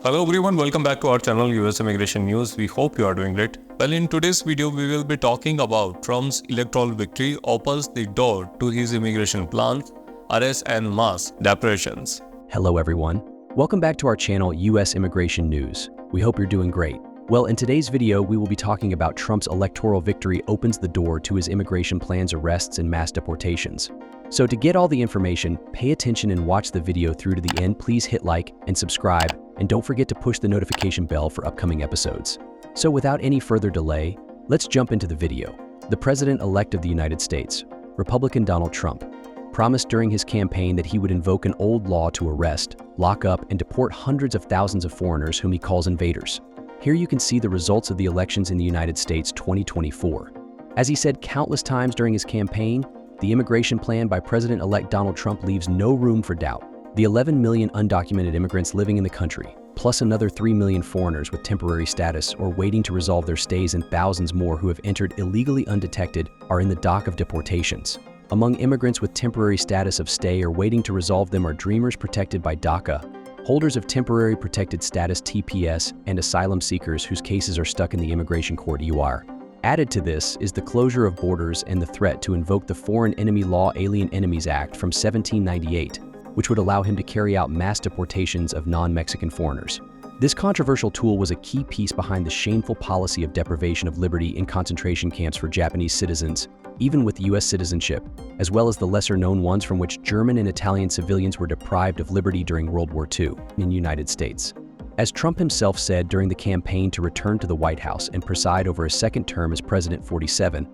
Hello everyone, welcome back to our channel US Immigration News. We hope you are doing great. Well, in today's video, we will be talking about Trump's electoral victory opens the door to his immigration plans, arrests and mass deportations. Hello everyone. Welcome back to our channel US Immigration News. We hope you're doing great. Well, in today's video, we will be talking about Trump's electoral victory opens the door to his immigration plans, arrests, and mass deportations. So to get all the information, pay attention and watch the video through to the end. Please hit like and subscribe, and don't forget to push the notification bell for upcoming episodes. So without any further delay, let's jump into the video. The President-elect of the United States, Republican Donald Trump, promised during his campaign that he would invoke an old law to arrest, lock up, and deport hundreds of thousands of foreigners whom he calls invaders. Here you can see the results of the elections in the United States 2024. As he said countless times during his campaign, the immigration plan by President-elect Donald Trump leaves no room for doubt. The 11 million undocumented immigrants living in the country, plus another 3 million foreigners with temporary status or waiting to resolve their stays, and thousands more who have entered illegally undetected, are in the dock of deportations. Among immigrants with temporary status of stay or waiting to resolve them are dreamers protected by DACA, holders of temporary protected status TPS, and asylum seekers whose cases are stuck in the immigration court UR. Added to this is the closure of borders and the threat to invoke the Foreign Enemy Law Alien Enemies Act from 1798, which would allow him to carry out mass deportations of non-Mexican foreigners. This controversial tool was a key piece behind the shameful policy of deprivation of liberty in concentration camps for Japanese citizens, even with U.S. citizenship, as well as the lesser-known ones from which German and Italian civilians were deprived of liberty during World War II in the United States. As Trump himself said during the campaign to return to the White House and preside over a second term as President 47,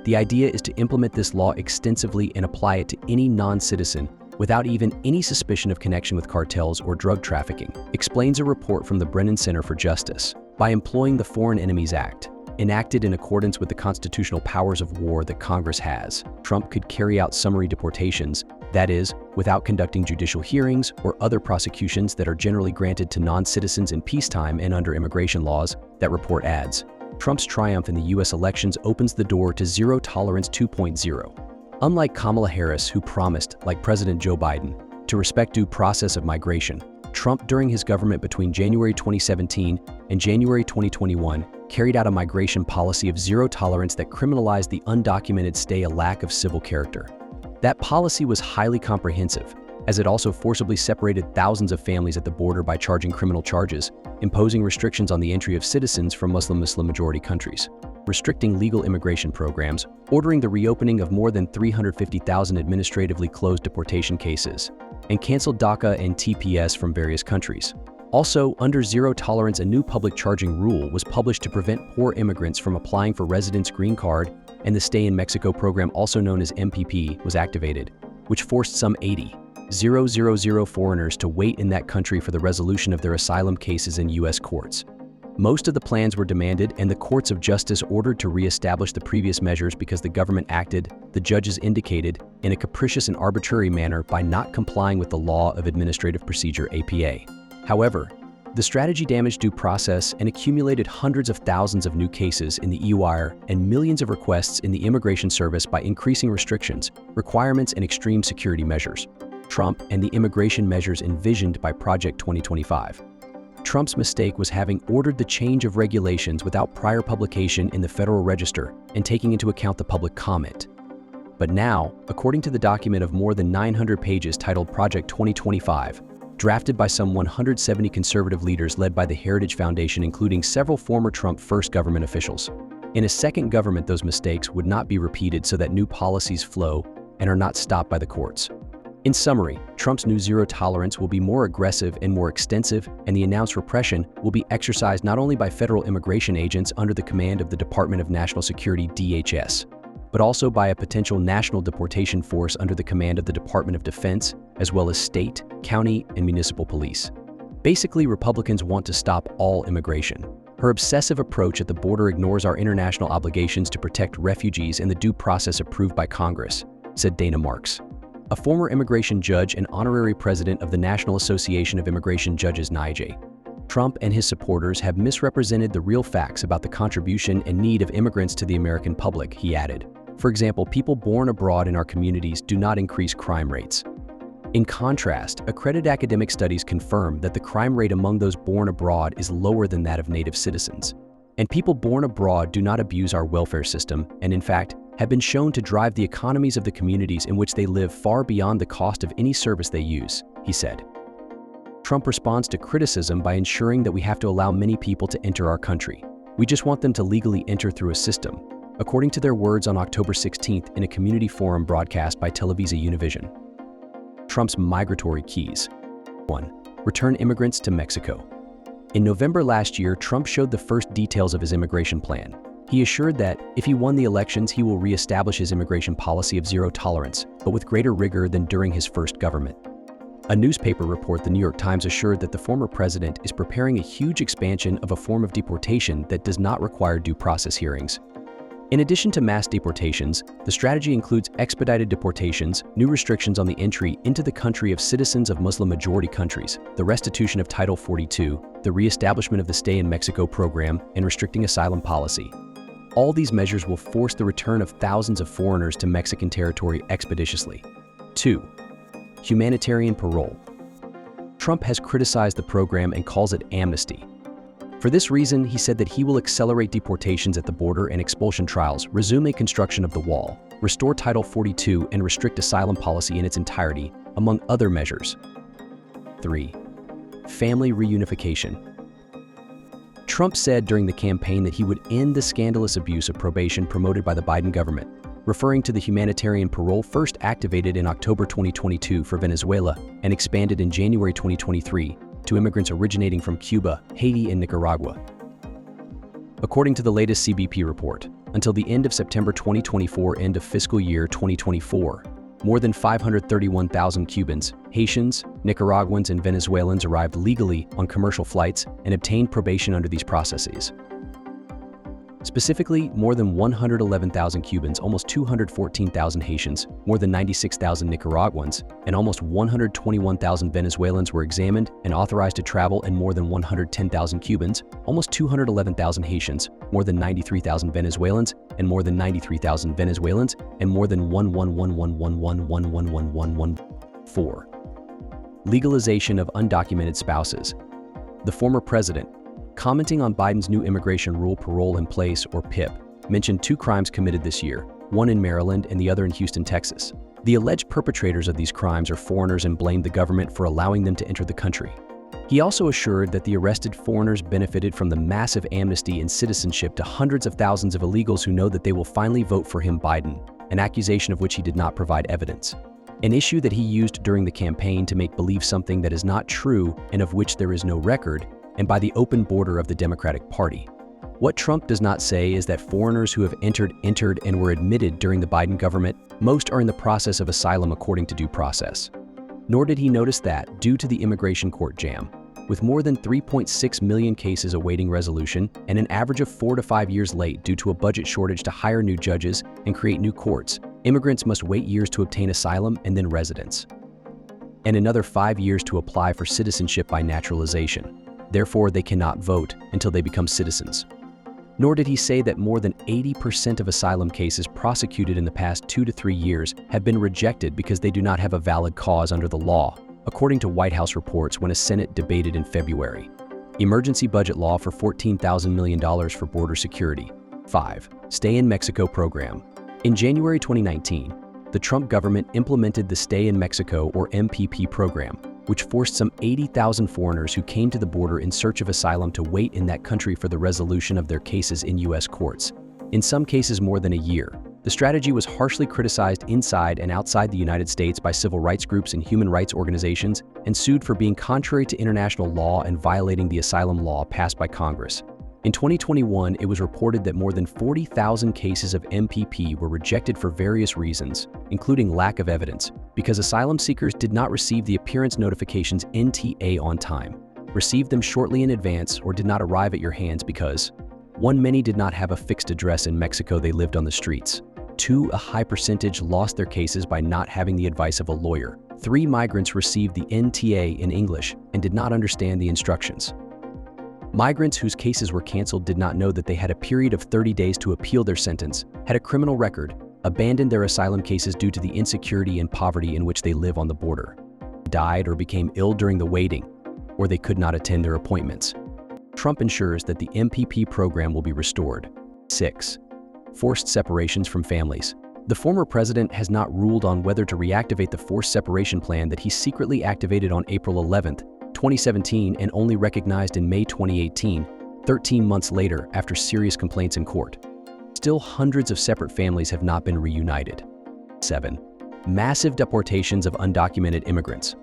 the idea is to implement this law extensively and apply it to any non-citizen without even any suspicion of connection with cartels or drug trafficking, explains a report from the Brennan Center for Justice. By employing the Foreign Enemies Act, enacted in accordance with the constitutional powers of war that Congress has, Trump could carry out summary deportations, that is, without conducting judicial hearings or other prosecutions that are generally granted to non-citizens in peacetime and under immigration laws, that report adds. Trump's triumph in the U.S. elections opens the door to Zero Tolerance 2.0. Unlike Kamala Harris, who promised, like President Joe Biden, to respect due process of migration, Trump, during his government between January 2017 and January 2021, carried out a migration policy of zero tolerance that criminalized the undocumented stay, a lack of civil character. That policy was highly comprehensive, as it also forcibly separated thousands of families at the border by charging criminal charges, imposing restrictions on the entry of citizens from Muslim majority countries, restricting legal immigration programs, ordering the reopening of more than 350,000 administratively closed deportation cases, and canceled DACA and TPS from various countries. Also, under zero tolerance, a new public charging rule was published to prevent poor immigrants from applying for residence green card, and the Stay in Mexico program, also known as MPP, was activated, which forced some 80,000 foreigners to wait in that country for the resolution of their asylum cases in U.S. courts. Most of the plans were demanded, and the courts of justice ordered to re-establish the previous measures because the government acted, the judges indicated, in a capricious and arbitrary manner by not complying with the Law of Administrative Procedure APA. However, the strategy damaged due process and accumulated hundreds of thousands of new cases in the EOIR and millions of requests in the Immigration Service by increasing restrictions, requirements, and extreme security measures. Trump and the immigration measures envisioned by Project 2025. Trump's mistake was having ordered the change of regulations without prior publication in the Federal Register and taking into account the public comment. But now, according to the document of more than 900 pages titled Project 2025, drafted by some 170 conservative leaders led by the Heritage Foundation, including several former Trump first government officials. In a second government, those mistakes would not be repeated so that new policies flow and are not stopped by the courts. In summary, Trump's new zero tolerance will be more aggressive and more extensive, and the announced repression will be exercised not only by federal immigration agents under the command of the Department of National Security (DHS), but also by a potential national deportation force under the command of the Department of Defense, as well as state, county, and municipal police. Basically, Republicans want to stop all immigration. Her obsessive approach at the border ignores our international obligations to protect refugees and the due process approved by Congress, said Dana Marks, a former immigration judge and honorary president of the National Association of Immigration Judges (NIJ). Trump and his supporters have misrepresented the real facts about the contribution and need of immigrants to the American public, he added. For example, people born abroad in our communities do not increase crime rates. In contrast, accredited academic studies confirm that the crime rate among those born abroad is lower than that of native citizens. And people born abroad do not abuse our welfare system and, in fact, have been shown to drive the economies of the communities in which they live far beyond the cost of any service they use, he said. Trump responds to criticism by ensuring that we have to allow many people to enter our country. We just want them to legally enter through a system, according to their words on October 16th in a community forum broadcast by Televisa Univision. Trump's migratory keys. 1. Return immigrants to Mexico. In November last year, Trump showed the first details of his immigration plan. He assured that, if he won the elections, he will reestablish his immigration policy of zero tolerance, but with greater rigor than during his first government. A newspaper report, the New York Times, assured that the former president is preparing a huge expansion of a form of deportation that does not require due process hearings. In addition to mass deportations, the strategy includes expedited deportations, new restrictions on the entry into the country of citizens of Muslim-majority countries, the restitution of Title 42, the reestablishment of the Stay in Mexico program, and restricting asylum policy. All these measures will force the return of thousands of foreigners to Mexican territory expeditiously. 2. Humanitarian parole. Trump has criticized the program and calls it amnesty. For this reason, he said that he will accelerate deportations at the border and expulsion trials, resume a construction of the wall, restore Title 42, and restrict asylum policy in its entirety, among other measures. 3. Family reunification. Trump said during the campaign that he would end the scandalous abuse of probation promoted by the Biden government, referring to the humanitarian parole first activated in October 2022 for Venezuela and expanded in January 2023 to immigrants originating from Cuba, Haiti, and Nicaragua. According to the latest CBP report, until the end of September 2024, end of fiscal year 2024, more than 531,000 Cubans, Haitians, Nicaraguans, and Venezuelans arrived legally on commercial flights and obtained probation under these processes. Specifically, more than 111,000 Cubans, almost 214,000 Haitians, more than 96,000 Nicaraguans, and almost 121,000 Venezuelans were examined and authorized to travel, and more than 110,000 Cubans, almost 211,000 Haitians, more than 93,000 Venezuelans, and more than 93,000 Venezuelans, and more than 1111111111114. Legalization of undocumented spouses. The former president, commenting on Biden's new immigration rule, parole in place, or PIP, mentioned two crimes committed this year, one in Maryland and the other in Houston, Texas. The alleged perpetrators of these crimes are foreigners and blamed the government for allowing them to enter the country. He also assured that the arrested foreigners benefited from the massive amnesty and citizenship to hundreds of thousands of illegals who know that they will finally vote for him, Biden, an accusation of which he did not provide evidence. An issue that he used during the campaign to make believe something that is not true and of which there is no record, and by the open border of the Democratic Party. What Trump does not say is that foreigners who have entered and were admitted during the Biden government, most are in the process of asylum according to due process. Nor did he notice that, due to the immigration court jam, with more than 3.6 million cases awaiting resolution and an average of 4 to 5 years late due to a budget shortage to hire new judges and create new courts, immigrants must wait years to obtain asylum and then residence, and another 5 years to apply for citizenship by naturalization. Therefore, they cannot vote until they become citizens. Nor did he say that more than 80% of asylum cases prosecuted in the past 2 to 3 years have been rejected because they do not have a valid cause under the law, according to White House reports when a Senate debated in February. Emergency budget law for $14,000 million for border security. 5. Stay in Mexico program. In January 2019, the Trump government implemented the Stay in Mexico, or MPP program, which forced some 80,000 foreigners who came to the border in search of asylum to wait in that country for the resolution of their cases in U.S. courts, in some cases more than a year. The strategy was harshly criticized inside and outside the United States by civil rights groups and human rights organizations, and sued for being contrary to international law and violating the asylum law passed by Congress. In 2021, it was reported that more than 40,000 cases of MPP were rejected for various reasons, including lack of evidence, because asylum seekers did not receive the appearance notifications NTA on time, received them shortly in advance, or did not arrive at your hands because 1. Many did not have a fixed address in Mexico, they lived on the streets. 2. A high percentage lost their cases by not having the advice of a lawyer. 3. Migrants received the NTA in English and did not understand the instructions. Migrants whose cases were canceled did not know that they had a period of 30 days to appeal their sentence, had a criminal record, abandoned their asylum cases due to the insecurity and poverty in which they live on the border. died or became ill during the waiting, or they could not attend their appointments. Trump ensures that the MPP program will be restored. 6. Forced separations from families. The former president has not ruled on whether to reactivate the forced separation plan that he secretly activated on April 11, 2017 and only recognized in May 2018, 13 months later after serious complaints in court. Still, hundreds of separate families have not been reunited. 7. Massive deportations of undocumented immigrants.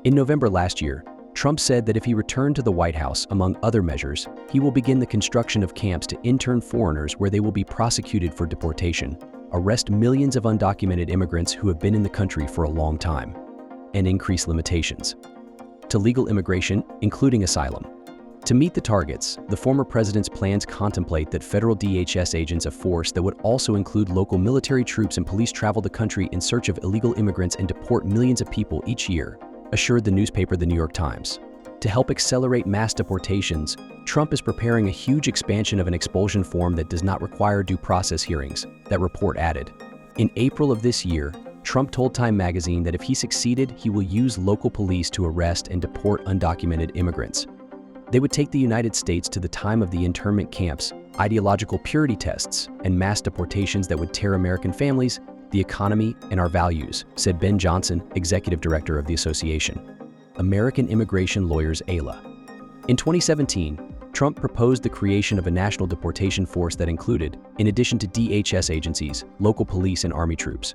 In November last year, Trump said that if he returned to the White House, among other measures, he will begin the construction of camps to intern foreigners where they will be prosecuted for deportation, arrest millions of undocumented immigrants who have been in the country for a long time, and increase limitations to legal immigration, including asylum. To meet the targets, the former president's plans contemplate that federal DHS agents of force that would also include local military troops and police travel the country in search of illegal immigrants and deport millions of people each year, assured the newspaper The New York Times. To help accelerate mass deportations, Trump is preparing a huge expansion of an expulsion form that does not require due process hearings, that report added. In April of this year, Trump told Time magazine that if he succeeded, he will use local police to arrest and deport undocumented immigrants. They would take the United States to the time of the internment camps, ideological purity tests, and mass deportations that would tear American families, the economy, and our values, said Ben Johnson, executive director of the association. American Immigration Lawyers AILA. In 2017, Trump proposed the creation of a national deportation force that included, in addition to DHS agencies, local police and army troops.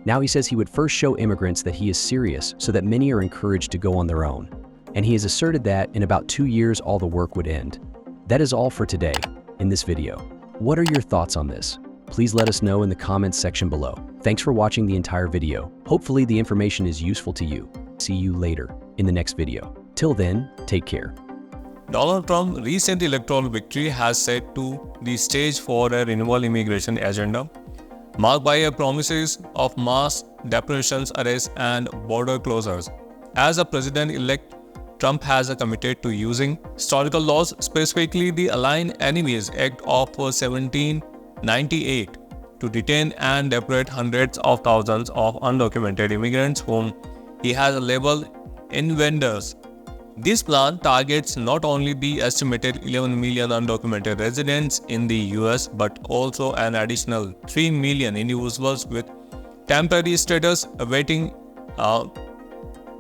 Now he says he would first show immigrants that he is serious so that many are encouraged to go on their own. And he has asserted that in about 2 years all the work would end. That is all for today in this video. What are your thoughts on this? Please let us know in the comments section below. Thanks for watching the entire video. Hopefully the information is useful to you. See you later in the next video. Till then, take care. Donald Trump's recent electoral victory has set to the stage for a renewal immigration agenda, marked by promises of mass deportations, arrests, and border closures. As a president-elect, Trump has committed to using historical laws, specifically the Alien Enemies Act of 1798, to detain and deport hundreds of thousands of undocumented immigrants whom he has labeled invaders. This plan targets not only the estimated 11 million undocumented residents in the US, but also an additional 3 million individuals with temporary status awaiting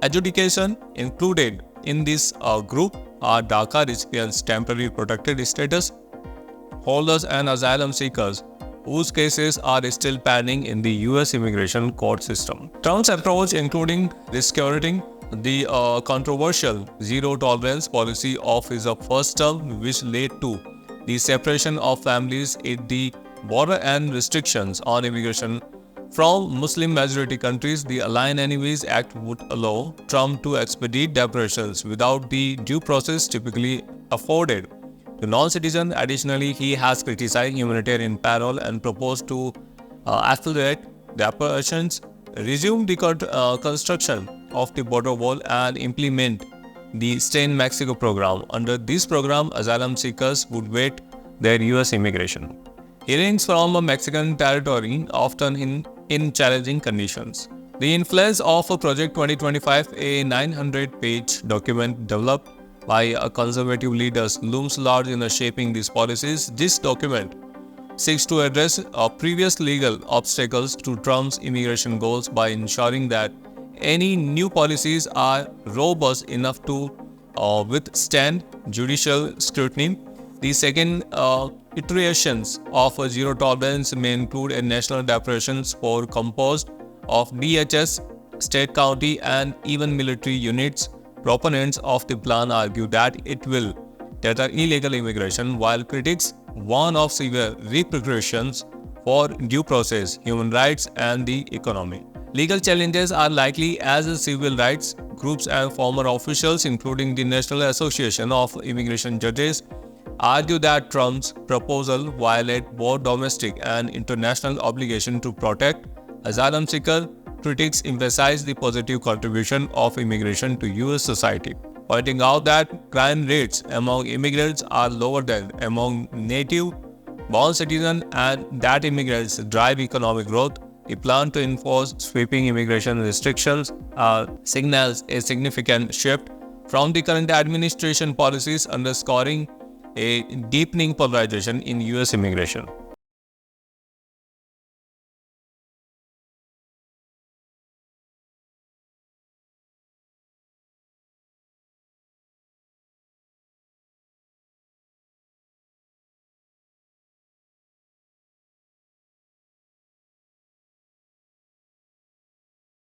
adjudication. Included in this group are DACA recipients, temporary protected status holders, and asylum seekers whose cases are still pending in the US immigration court system. Trump's approach, including restoring the controversial zero-tolerance policy of his first term, which led to the separation of families at the border and restrictions on immigration from Muslim-majority countries, the Alien Enemies Act would allow Trump to expedite deportations without the due process typically afforded to non-citizens. Additionally, he has criticized humanitarian parole and proposed to accelerate deportations, resume the construction of the border wall, and implement the Stay in Mexico program. Under this program, asylum seekers would wait their US immigration hearings from a Mexican territory, often in challenging conditions. The influence of Project 2025, a 900-page document developed by conservative leaders, looms large in shaping these policies. This document seeks to address previous legal obstacles to Trump's immigration goals by ensuring that any new policies are robust enough to withstand judicial scrutiny. The second iterations of zero tolerance may include a national deportations for composed of DHS, state, county, and even military units. Proponents of the plan argue that it will deter illegal immigration, while critics warn of severe repercussions for due process, human rights, and the economy. Legal challenges are likely as civil rights groups and former officials, including the National Association of Immigration Judges, argue that Trump's proposal violates both domestic and international obligations to protect asylum seekers. Critics emphasize the positive contribution of immigration to US society, pointing out that crime rates among immigrants are lower than among native-born citizens and that immigrants drive economic growth. the plan to enforce sweeping immigration restrictions signals a significant shift from the current administration policies, underscoring a deepening polarization in US immigration.